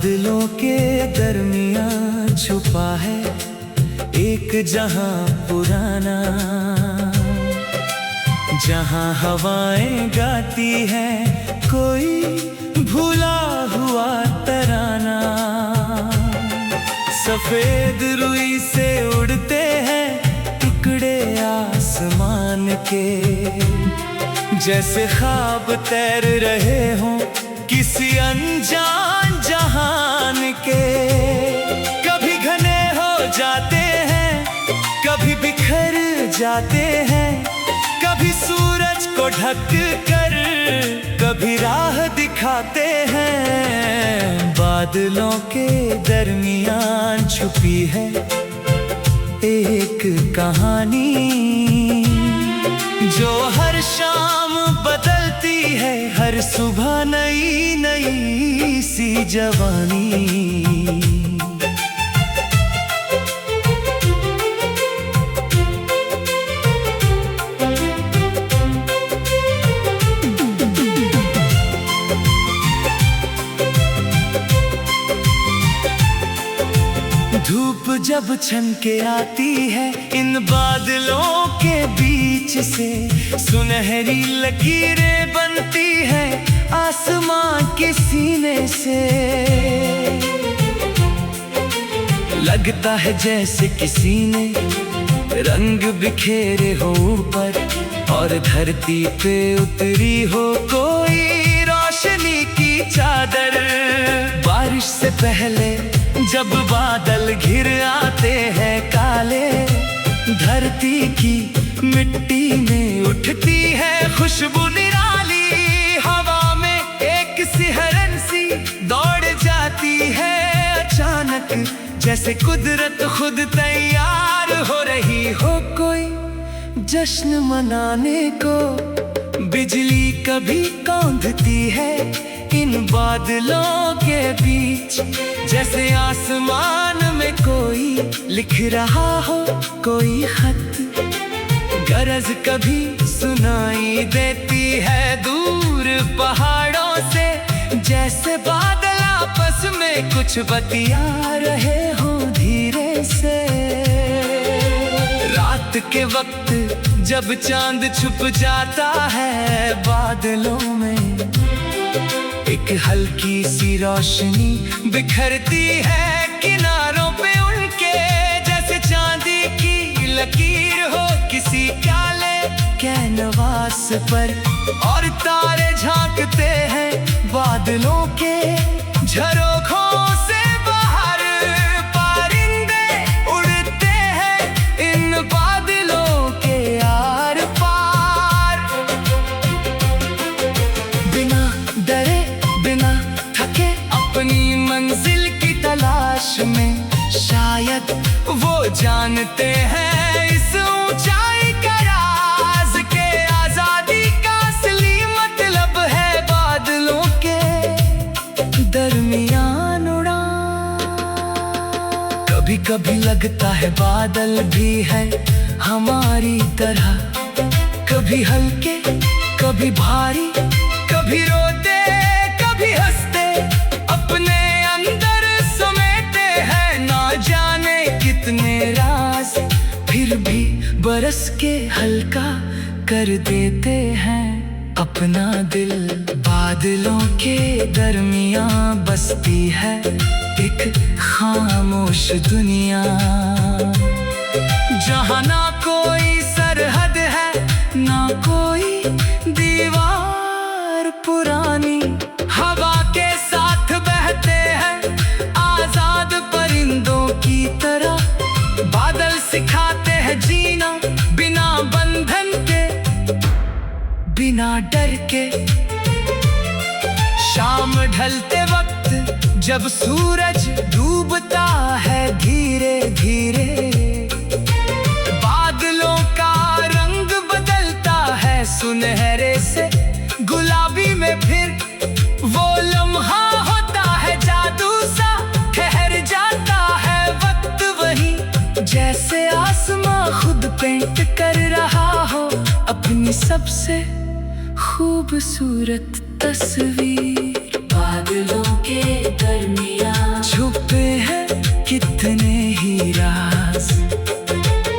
बादलों के दरमियां छुपा है एक जहां पुराना, जहां हवाएं गाती हैं कोई भूला हुआ तराना। सफेद रुई से उड़ते हैं टुकड़े आसमान के, जैसे ख्वाब तैर रहे हों किसी अनजान जहान के। कभी घने हो जाते हैं, कभी बिखर जाते हैं, कभी सूरज को ढक कर कभी राह दिखाते हैं। बादलों के दरमियान छुपी है एक कहानी, जो हर शाम बदलती है, हर सुबह नई नई सी जवानी। धूप जब छन के आती है इन बादलों के बीच से, सुनहरी लकीरें बनती है आसमां के सीने से। लगता है जैसे किसी ने रंग बिखेरे हो ऊपर, और धरती पे उतरी हो कोई रोशनी की चादर। बारिश से पहले जब बादल घिर आते हैं काले, धरती की मिट्टी में उठती है खुशबू निराली। हवा में एक सिहरन सी दौड़ जाती है अचानक, जैसे कुदरत खुद तैयार हो रही हो कोई जश्न मनाने को। बिजली कभी कौंधती है इन बादलों के बीच, जैसे आसमान में कोई लिख रहा हो कोई खत। गरज कभी सुनाई देती है दूर पहाड़ों से, जैसे बादल आपस में कुछ बतिया रहे हो धीरे से। रात के वक्त जब चांद छुप जाता है बादलों में, एक हल्की सी रोशनी बिखरती है किनारों पे उनके, जैसे चांदी की लकीर हो किसी काले कैनवास पर। और तारे झांकते हैं बादलों के झरोखों से बाहर, परिंदे उड़ते हैं इन बादलों के आर पार। बिना डरे बिना थके अपनी मंजिल की तलाश में, शायद वो जानते हैं इस ऊंचाई का राज के। आजादी का असली मतलब है बादलों के दरमियान उड़ान। कभी कभी लगता है बादल भी है हमारी तरह, कभी हल्के कभी भारी, कभी रोते कभी हंसते, अपने अंदर समेटे हैं ना जाने कितने राज। फिर भी बरस के हल्का कर देते हैं अपना दिल। बादलों के दरमियां बसती है एक खामोश दुनिया, जहां ना कोई सरहद है ना कोई दीवार पुरानी। हवा के साथ बहते हैं आजाद परिंदों की तरह, बादल सिखाते हैं जीना बिना बंधन के, बिना डर के। शाम ढलते वक्त जब सूरज डूबता है धीरे धीरे, बादलों का रंग बदलता है सुनहरे से गुलाबी में। फिर वो लम्हा होता है जादू सा, ठहर जाता है वक्त वहीं, जैसे आसमां खुद पेंट कर रहा हो अपनी सबसे खूबसूरत तस्वीर। बादलों के दरमियाँ छुपे हैं कितने ही राज।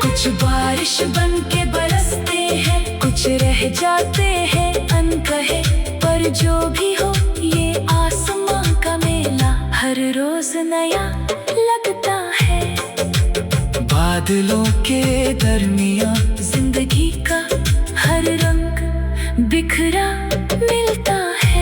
कुछ बारिश बन के बरसते हैं, कुछ रह जाते हैं अनकहे। पर जो भी हो ये आसमां का मेला हर रोज नया लगता है। बादलों के दरमियाँ जिंदगी का हर रंग बिखरा मिलता है।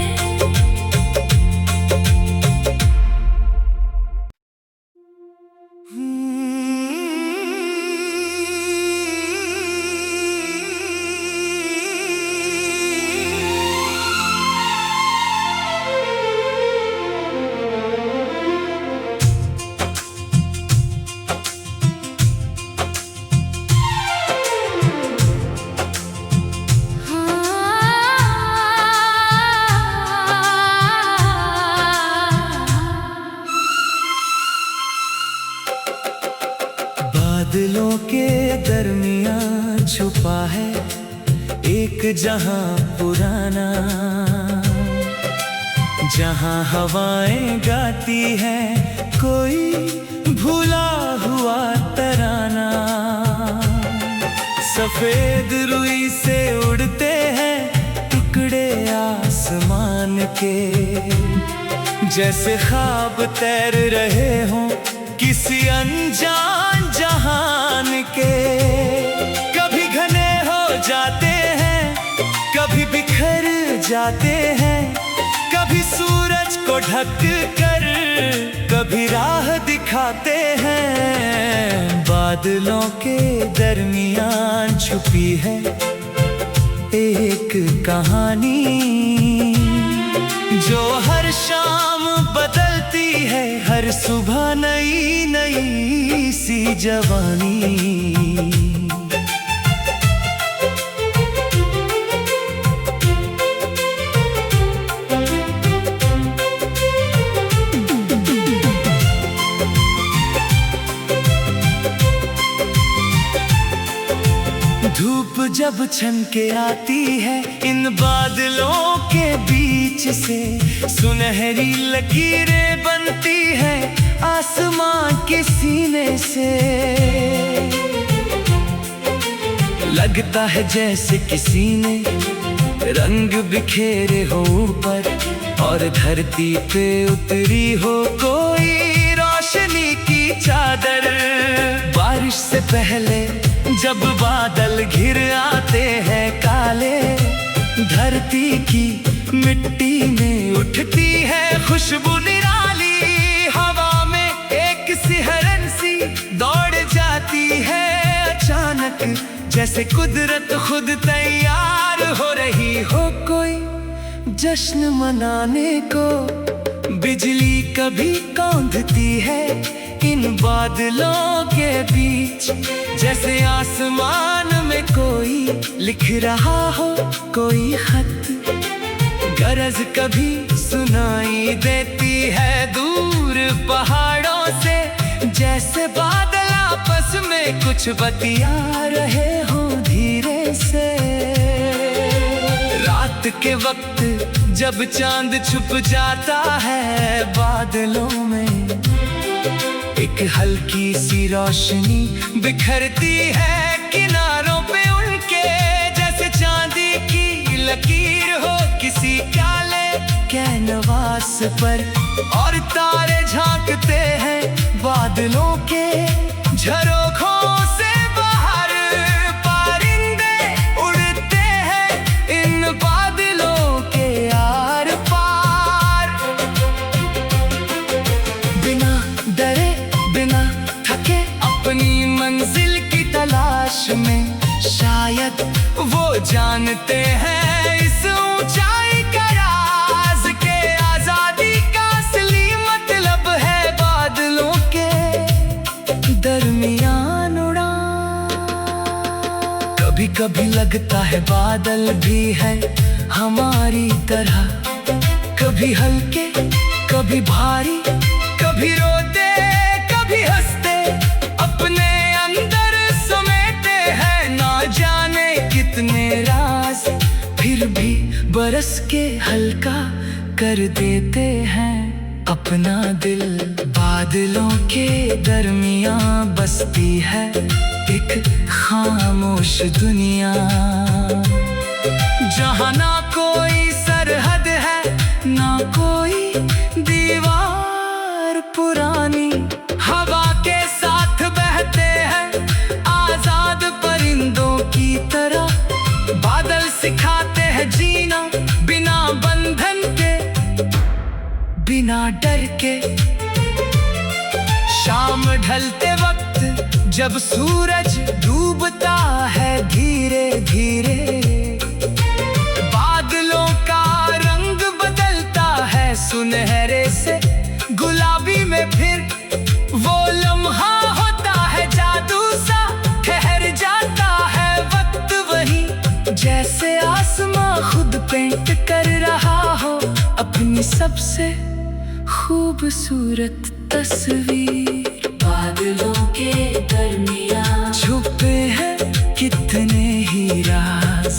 बादलों के दरमियाँ छुपा है एक जहां पुराना, जहां हवाएं गाती हैं कोई भूला हुआ तराना। सफेद रुई से उड़ते हैं टुकड़े आसमान के, जैसे ख्वाब तैर रहे हों किसी अनजान जहान के। कभी घने हो जाते हैं, कभी बिखर जाते हैं, कभी सूरज को ढक कर कभी राह दिखाते हैं। बादलों के दरमियान छुपी है एक कहानी, जो हर शाम बदलती है, हर सुबह नई नई सी जवानी। धूप जब छन के आती है इन बादलों के बीच से, सुनहरी लकीरें बनती है आसमां के सीने से। लगता है जैसे किसी ने रंग बिखेरे हो ऊपर, और धरती पे उतरी हो कोई रोशनी की चादर। बारिश से पहले जब बादल घिर आते हैं काले, धरती की मिट्टी में उठती है खुशबू निराली। हवा में एक सिहरन सी दौड़ जाती है अचानक, जैसे कुदरत खुद तैयार हो रही हो कोई जश्न मनाने को। बिजली कभी कौंधती है इन बादलों के बीच, जैसे आसमान में कोई लिख रहा हो कोई खत। गरज कभी सुनाई देती है दूर पहाड़ों से, जैसे बादल आपस में कुछ बतिया रहे हो धीरे से। रात के वक्त जब चांद छुप जाता है बादलों में, एक हल्की सी रोशनी बिखरती है किनारों पे उनके, जैसे चांदी की लकीर हो किसी काले कैनवास पर। और तारे झांकते हैं बादलों के झरोखों से बाहर, परिंदे उड़ते हैं इन बादलों के आर पार। बिना डरे बिना थके अपनी मंजिल की तलाश में, शायद वो जानते हैं इस ऊंचाई का राज के। आजादी का असली मतलब है बादलों के दरमियान उड़ान। कभी कभी लगता है बादल भी है हमारी तरह, कभी हल्के कभी भारी, कभी रोते कभी हंसते, अपने अंदर समेटे हैं ना जाने कितने राज। फिर भी बरस के हल्का कर देते हैं अपना दिल। बादलों के दरमियां बसती है एक खामोश दुनिया, जहाँ ना कोई सरहद है ना कोई दीवार पुरानी। हवा के साथ बहते हैं आजाद परिंदों की तरह। बादल सिखाते हैं जीना बिना बंधन के, बिना डर के। शाम ढलते वक्त जब सूरज डूबता है धीरे धीरे, बादलों का रंग बदलता है सुनहरे से गुलाबी में। फिर वो लम्हा होता है जादू सा, ठहर जाता है वक्त वहीं, जैसे आसमां खुद पेंट कर रहा हो अपनी सबसे खूबसूरत तस्वीर। बादलों के दरमियां छुपे हैं कितने ही राज,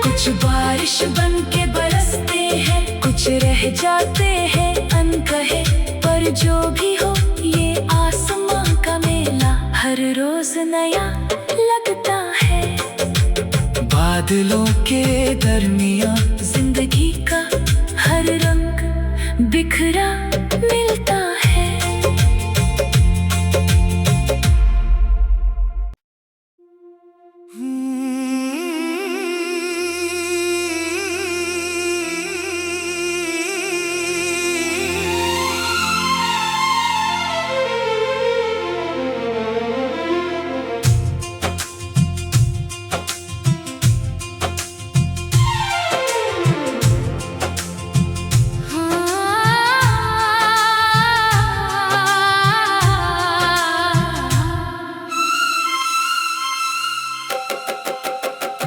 कुछ बारिश बन के बरसते हैं, कुछ रह जाते हैं अनकहे। पर जो भी हो ये आसमां का मेला हर रोज नया लगता है। बादलों के दरमियां जिंदगी का हर रंग बिखरा मिलता है।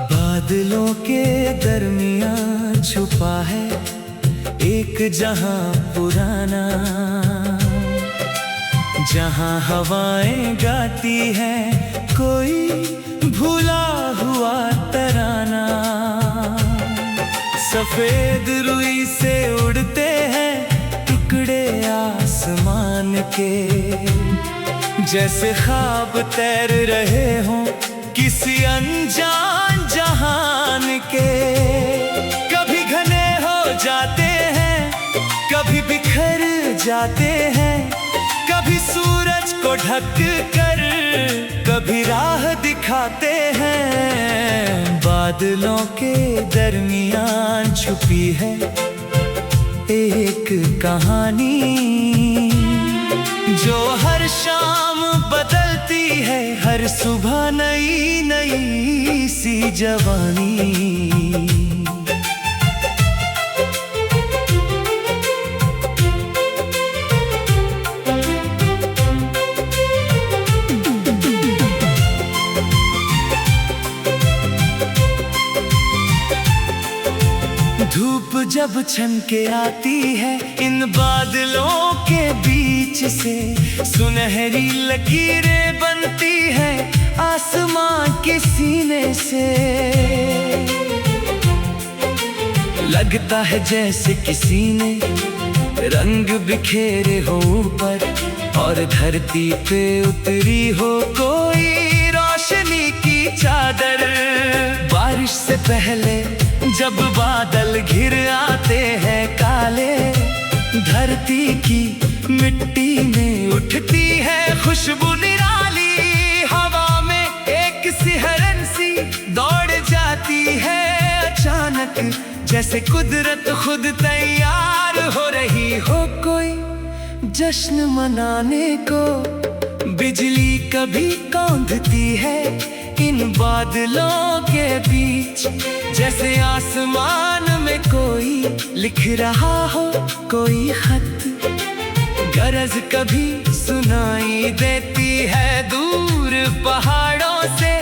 बादलों के दरमियां छुपा है एक जहां पुराना, जहां हवाएं गाती है कोई भूला हुआ तराना। सफेद रुई से उड़ते हैं टुकड़े आसमान के, जैसे ख्वाब तैर रहे हों किसी अनजान जहान के। कभी घने हो जाते हैं, कभी बिखर जाते हैं, कभी सूरज को ढक कर कभी राह दिखाते हैं। बादलों के दरमियान छुपी है एक कहानी, जो हर शाम बदलती है, हर सुबह नई नई सी जवानी। धूप जब छन के आती है इन बादलों के बीच से, सुनहरी लकीरें बनती है आसमां के सीने से। लगता है जैसे किसी ने रंग बिखेरे हो ऊपर, और धरती पे उतरी हो कोई रोशनी की चादर। बारिश से पहले जब बादल घिर आते हैं काले, धरती की मिट्टी में उठती है खुशबू निराली। हवा में एक सिहरन सी दौड़ जाती है अचानक, जैसे कुदरत खुद तैयार हो रही हो कोई जश्न मनाने को। बिजली कभी कौंधती है इन बादलों के बीच, जैसे आसमान में कोई लिख रहा हो कोई खत। गरज कभी सुनाई देती है दूर पहाड़ों से,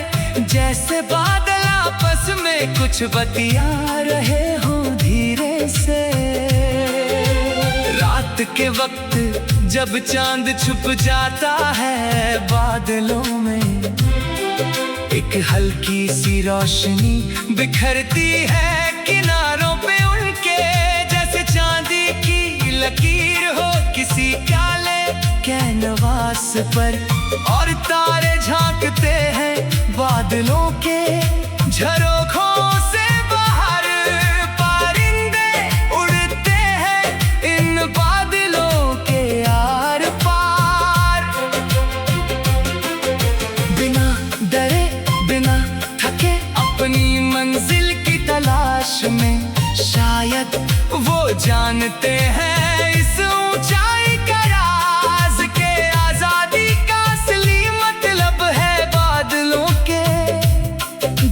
जैसे बादल आपस में कुछ बतिया रहे हो धीरे से। रात के वक्त जब चांद छुप जाता है बादलों में, एक हल्की सी रोशनी बिखरती है किनारों पे उनके, जैसे पर, और तारे झांकते हैं बादलों के झरोखों से बाहर। परिंदे उड़ते हैं इन बादलों के आर पार, बिना डरे बिना थके अपनी मंजिल की तलाश में। शायद वो जानते हैं इस ऊंचाई का राज के, आजादी का असली मतलब है बादलों के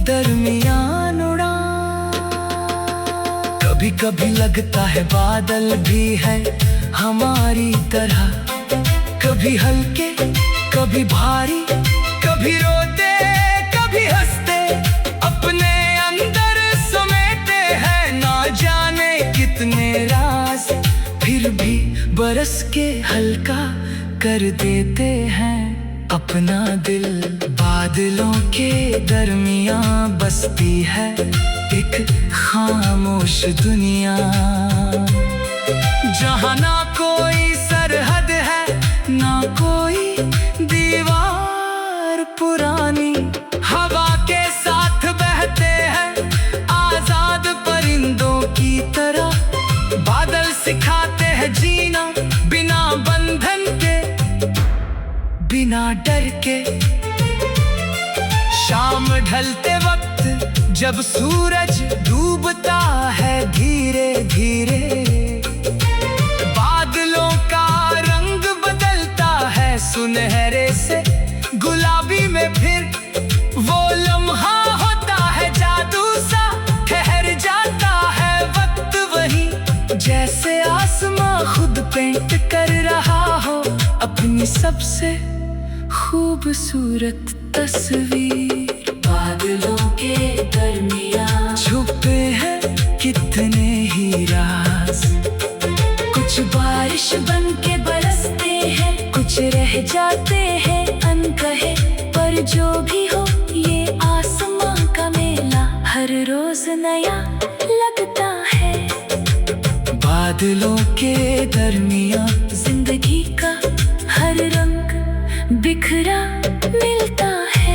दरमियान उड़ान। कभी कभी लगता है बादल भी है हमारी तरह, कभी हल्के कभी भारी, कभी रोते कभी हंसते, अपने अंदर समेटे हैं ना जाने कितने राज। फिर भी बरस के हल्का कर देते हैं अपना दिल। बादलों के दरमियां बसती है एक खामोश दुनिया, जहाँ ना कोई सरहद है ना कोई दीवार पुरानी। हवा के साथ बहते हैं आजाद परिंदों की तरह, बादल सिखाते हैं जीना बिना बंधन के, बिना डर के। शाम ढलते वक्त जब सूरज डूबता है धीरे धीरे, बादलों का रंग बदलता है सुनहरे से गुलाबी में। फिर वो लम्हा होता है जादू सा, ठहर जाता है वक्त वही, जैसे आसमां खुद पेंट कर रहा हो अपनी सबसे खूबसूरत तस्वीर। बादलों के दरमियां छुपे हैं कितने ही राज, कुछ बारिश बन के बरसते हैं, कुछ रह जाते हैं अनकहे। पर जो भी हो ये आसमां का मेला हर रोज नया लगता है। बादलों के दरमियां जिंदगी का हर रंग बिखरा मिलता है।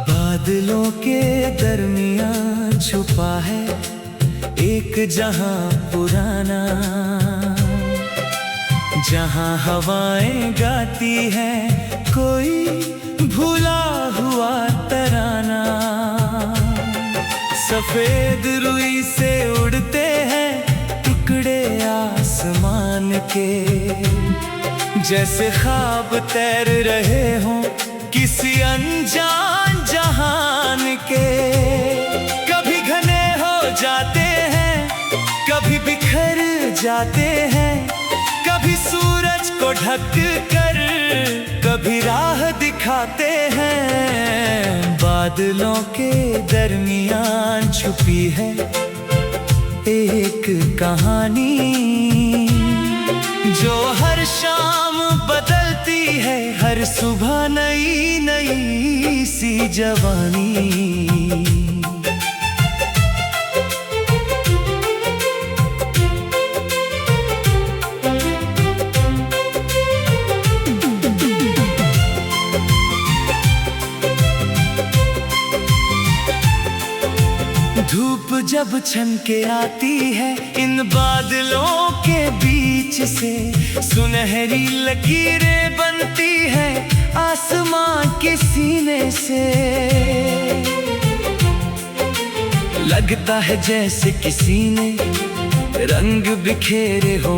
बादलों के दरमियां छुपा है एक जहां पुराना, जहां हवाएं गाती है कोई भूला हुआ तराना। सफेद रुई से उड़ते हैं टुकड़े आसमान के, जैसे ख्वाब तैर रहे हों किसी अनजान जहान के। कभी घने हो जाते हैं कभी बिखर जाते हैं, कभी सूरज को ढक कर कभी राह दिखाते हैं। बादलों के दरमियान छुपी है एक कहानी, जो हर शाम बदलती है, हर सुबह नई नई सी जवानी। धूप जब छन के आती है इन बादलों के बीच से, सुनहरी लकीरें बनती है आसमां के सीने से। लगता है जैसे किसी ने रंग बिखेरे हो